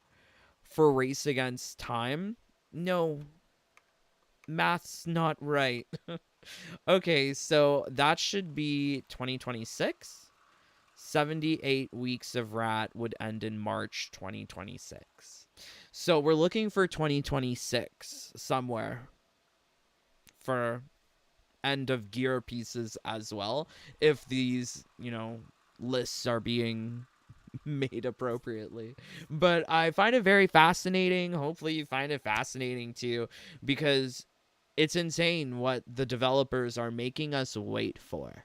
for Race Against Time. No, math's not right. Okay, so that should be 2026. 78 weeks of Rat would end in March 2026. So we're looking for 2026 somewhere for end of gear pieces as well, if these, lists are being made appropriately. But I find it very fascinating. Hopefully you find it fascinating too, because it's insane what the developers are making us wait for.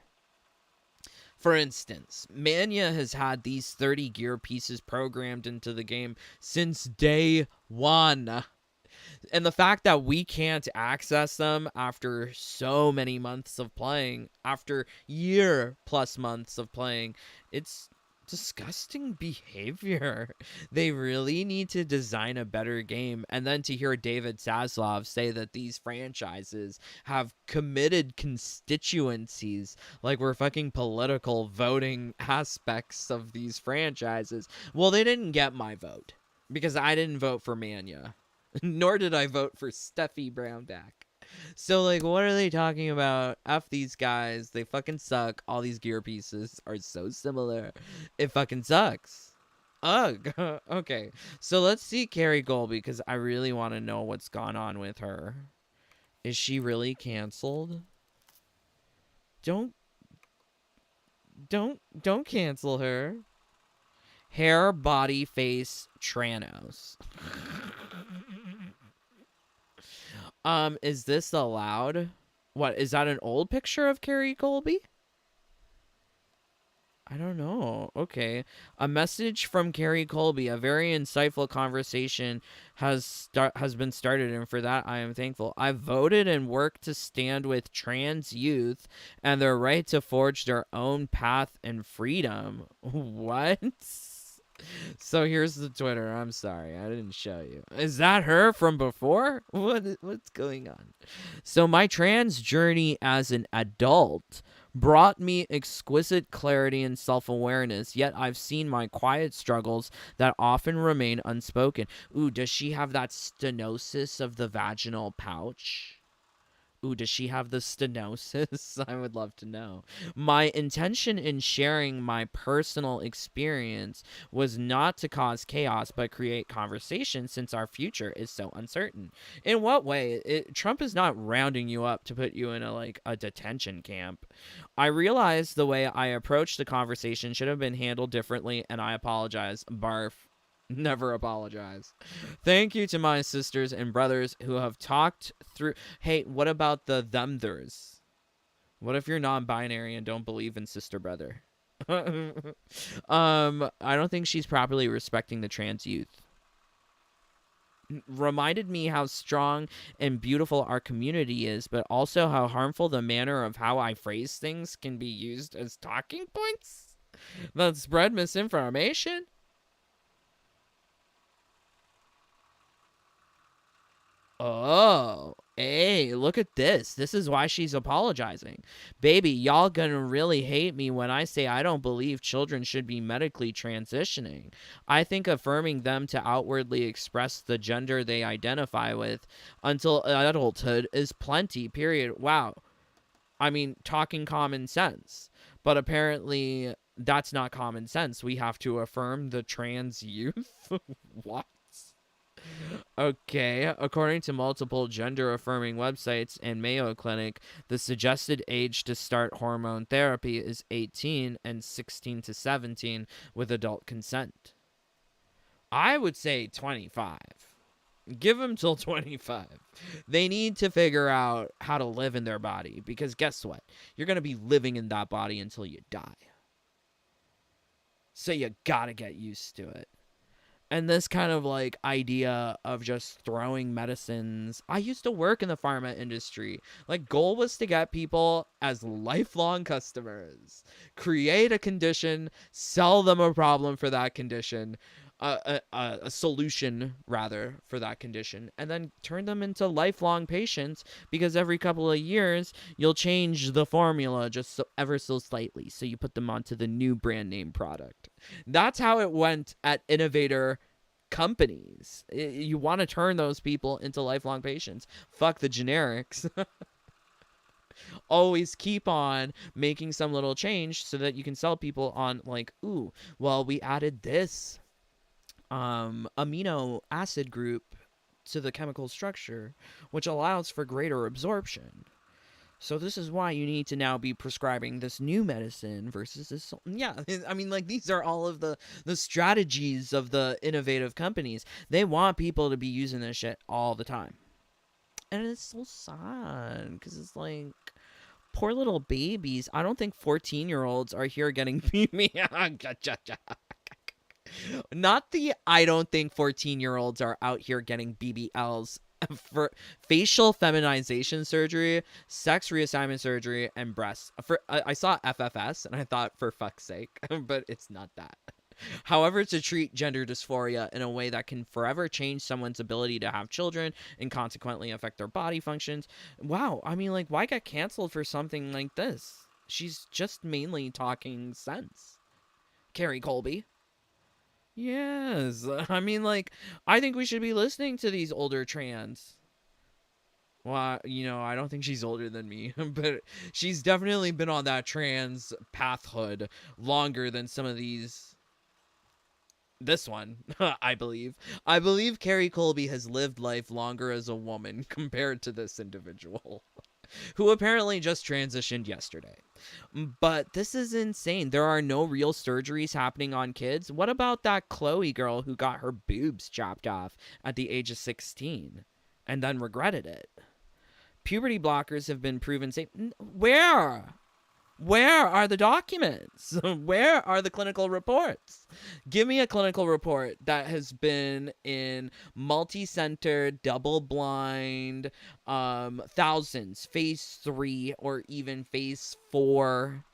For instance, Mania has had these 30 gear pieces programmed into the game since day 1. And the fact that we can't access them after so many months of playing, after year plus months of playing, it's disgusting behavior. They really need to design a better game. And then to hear David Zaslav say that these franchises have committed constituencies, like we're fucking political voting aspects of these franchises. Well, they didn't get my vote because I didn't vote for Mania. Nor did I vote for Steffi Brownback. So, like, what are they talking about? F these guys. They fucking suck. All these gear pieces are so similar. It fucking sucks. Ugh. Okay. So let's see Carrie Colby, because I really want to know what's gone on with her. Is she really canceled? Don't cancel her. Hair, body, face, Tranos. Is this allowed? What, is that an old picture of Carrie Colby? I don't know. Okay. A message from Carrie Colby. A very insightful conversation has been started, and for that I am thankful. I voted and worked to stand with trans youth and their right to forge their own path and freedom. What? So here's the Twitter. I'm sorry, I didn't show you. Is that her from before? What's going on? So my trans journey as an adult brought me exquisite clarity and self-awareness, yet I've seen my quiet struggles that often remain unspoken. Ooh, does she have that stenosis of the vaginal pouch? Ooh, does she have the stenosis? I would love to know. My intention in sharing my personal experience was not to cause chaos, but create conversation since our future is so uncertain. In what way? Trump is not rounding you up to put you in a detention camp. I realize the way I approached the conversation should have been handled differently, and I apologize. Barf. Never apologize. Thank you to my sisters and brothers who have talked through. Hey, what about the themthers? What if you're non-binary and don't believe in sister brother? I don't think she's properly respecting the trans youth. Reminded me how strong and beautiful our community is, but also how harmful the manner of how I phrase things can be used as talking points that spread misinformation. Oh, hey, look at this. This is why she's apologizing. Baby, y'all gonna really hate me when I say I don't believe children should be medically transitioning. I think affirming them to outwardly express the gender they identify with until adulthood is plenty, period. Wow. I mean, talking common sense. But apparently, that's not common sense. We have to affirm the trans youth? What? Okay, according to multiple gender affirming websites and Mayo Clinic, the suggested age to start hormone therapy is 18 and 16 to 17 with adult consent. I would say 25. Give them till 25. They need to figure out how to live in their body because guess what? You're going to be living in that body until you die. So you got to get used to it. And this kind of idea of just throwing medicines. I used to work in the pharma industry. Goal was to get people as lifelong customers, create a condition, sell them a problem for that condition, a solution rather for that condition, and then turn them into lifelong patients because every couple of years you'll change the formula just ever so slightly, so you put them onto the new brand name product. That's how it went at innovator companies. You want to turn those people into lifelong patients. Fuck the generics. Always keep on making some little change so that you can sell people on ooh, well, we added this amino acid group to the chemical structure, which allows for greater absorption. So this is why you need to now be prescribing this new medicine versus this. Yeah, I mean, these are all of the strategies of the innovative companies. They want people to be using this shit all the time. And it's so sad because it's poor little babies. I don't think 14-year-olds are here getting Not the I don't think 14-year-olds are out here getting BBLs for facial feminization surgery, sex reassignment surgery, and breasts. I saw FFS and I thought, for fuck's sake, but it's not that. However, to treat gender dysphoria in a way that can forever change someone's ability to have children and consequently affect their body functions. Wow, I mean, why get canceled for something like this? She's just mainly talking sense. Carrie Colby. Yes. I mean, I think we should be listening to these older trans. Well, I don't think she's older than me, but she's definitely been on that trans pathhood longer than some of these. This one, I believe. I believe Carrie Colby has lived life longer as a woman compared to this individual, who apparently just transitioned yesterday. But this is insane. There are no real surgeries happening on kids. What about that Chloe girl who got her boobs chopped off at the age of 16 and then regretted it? Puberty blockers have been proven safe. Where? Where are the documents? Where are the clinical reports? Give me a clinical report that has been in multi-center, double-blind, thousands, phase 3 or even phase 4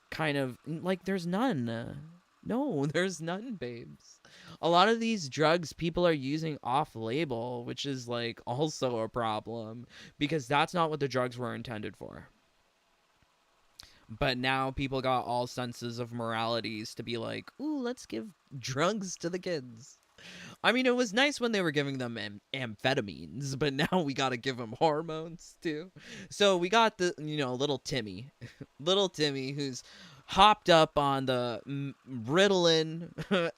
kind of, there's none. No, there's none, babes. A lot of these drugs people are using off-label, which is also a problem because that's not what the drugs were intended for. But now people got all senses of moralities to be like, ooh, let's give drugs to the kids. I mean, it was nice when they were giving them amphetamines, but now we gotta give them hormones too. So we got the, little Timmy, little Timmy, who's hopped up on the Ritalin,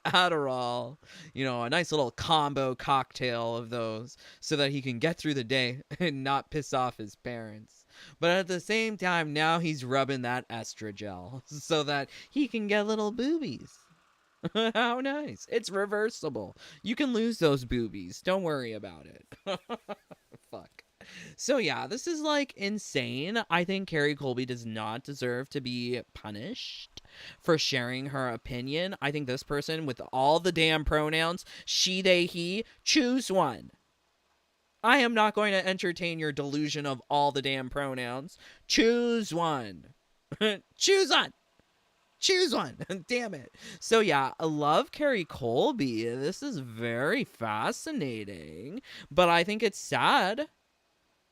Adderall, a nice little combo cocktail of those, so that he can get through the day and not piss off his parents. But at the same time, now he's rubbing that estrogel so that he can get little boobies. How nice. It's reversible. You can lose those boobies. Don't worry about it. Fuck. So yeah, this is like insane. I think Carrie Colby does not deserve to be punished for sharing her opinion. I think this person with all the damn pronouns, she, they, he, choose one. I am not going to entertain your delusion of all the damn pronouns. Choose one. Choose one. Choose one. Damn it. So yeah, I love Carrie Colby. This is very fascinating. But I think it's sad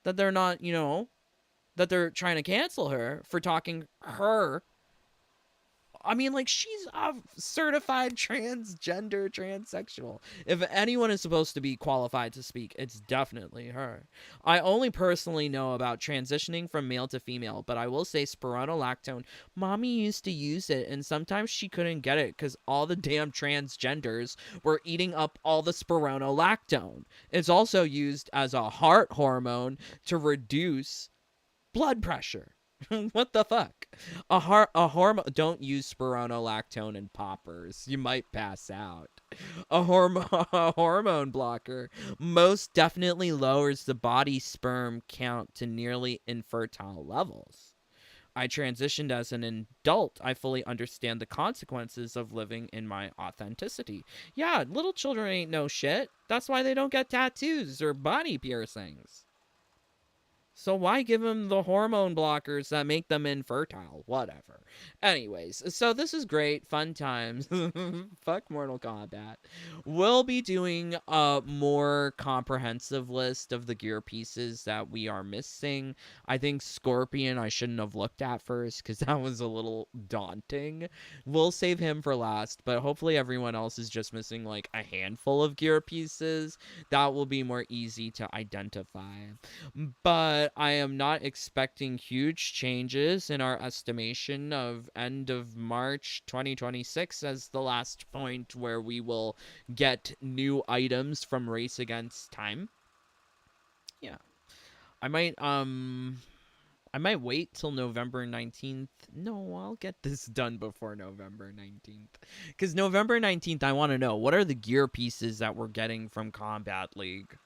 that they're not, that they're trying to cancel her for talking her. I mean, like, she's a certified transgender transsexual. If anyone is supposed to be qualified to speak, it's definitely her. I only personally know about transitioning from male to female, but I will say spironolactone, mommy used to use it, and sometimes she couldn't get it because all the damn transgenders were eating up all the spironolactone. It's also used as a heart hormone to reduce blood pressure. What the fuck? A hormone. Don't use spironolactone in poppers. You might pass out. A hormone blocker most definitely lowers the body sperm count to nearly infertile levels. I transitioned as an adult. I fully understand the consequences of living in my authenticity. Yeah, little children ain't no shit. That's why they don't get tattoos or body piercings. So why give them the hormone blockers that make them infertile? Whatever. Anyways, so this is great. Fun times. Fuck Mortal Kombat. We'll be doing a more comprehensive list of the gear pieces that we are missing. I think Scorpion I shouldn't have looked at first because that was a little daunting. We'll save him for last, but hopefully everyone else is just missing like a handful of gear pieces. That will be more easy to identify. But I am not expecting huge changes in our estimation of end of March 2026 as the last point where we will get new items from Race Against Time. Yeah. I might I might wait till November 19th. No, I'll get this done before November 19th. Cuz November 19th I want to know what are the gear pieces that we're getting from Combat League.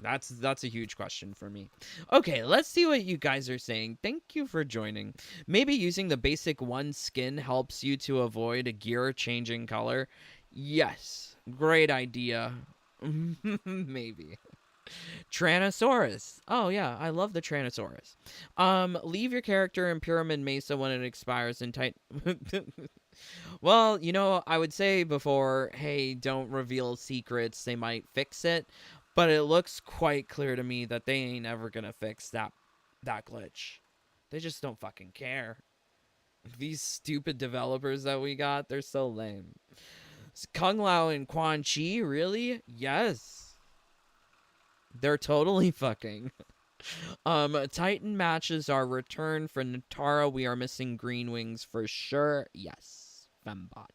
That's a huge question for me. Okay, let's see what you guys are saying. Thank you for joining. Maybe using the basic one skin helps you to avoid a gear changing color. Yes, great idea. Maybe. Tyrannosaurus. Oh yeah, I love the Tyrannosaurus. Leave your character in Pyramid Mesa when it expires in tight. Well, I would say before, hey, don't reveal secrets. They might fix it. But it looks quite clear to me that they ain't ever gonna fix that glitch. They just don't fucking care. These stupid developers that we got, they're so lame. Kung Lao and Quan Chi, really? Yes. They're totally fucking. Titan matches are returned for Natara. We are missing Green Wings for sure. Yes. Fembot.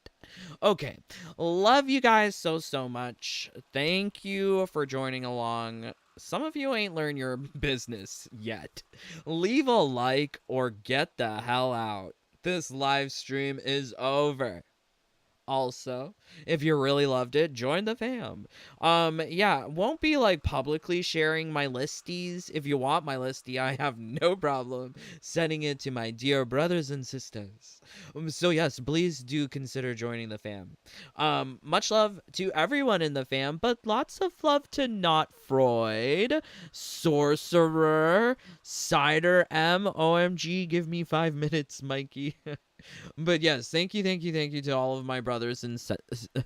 Okay. Love you guys so much. Thank you for joining along. Some of you ain't learned your business yet. Leave a like or get the hell out. This live stream is over. Also, if you really loved it, join the fam. Yeah, won't be like publicly sharing my listies. If you want my listie, I have no problem sending it to my dear brothers and sisters. So yes, please do consider joining the fam. Much love to everyone in the fam, but lots of love to Not Freud, Sorcerer, Cider M, OMG, give me 5 minutes, Mikey. But yes, thank you to all of my brothers and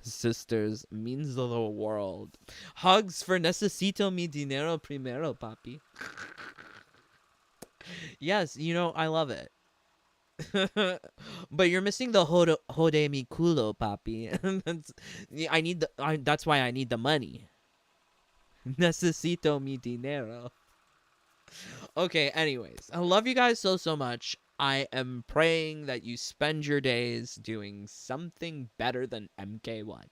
sisters. Means the world. Hugs for necesito mi dinero primero, papi. Yes, I love it. But you're missing the hode mi culo, papi. That's why I need the money. Necesito mi dinero. Okay, anyways, I love you guys so much. I am praying that you spend your days doing something better than MK1.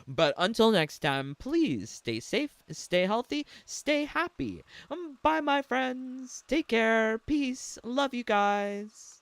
But until next time, please stay safe, stay healthy, stay happy. Bye, my friends. Take care. Peace. Love you guys.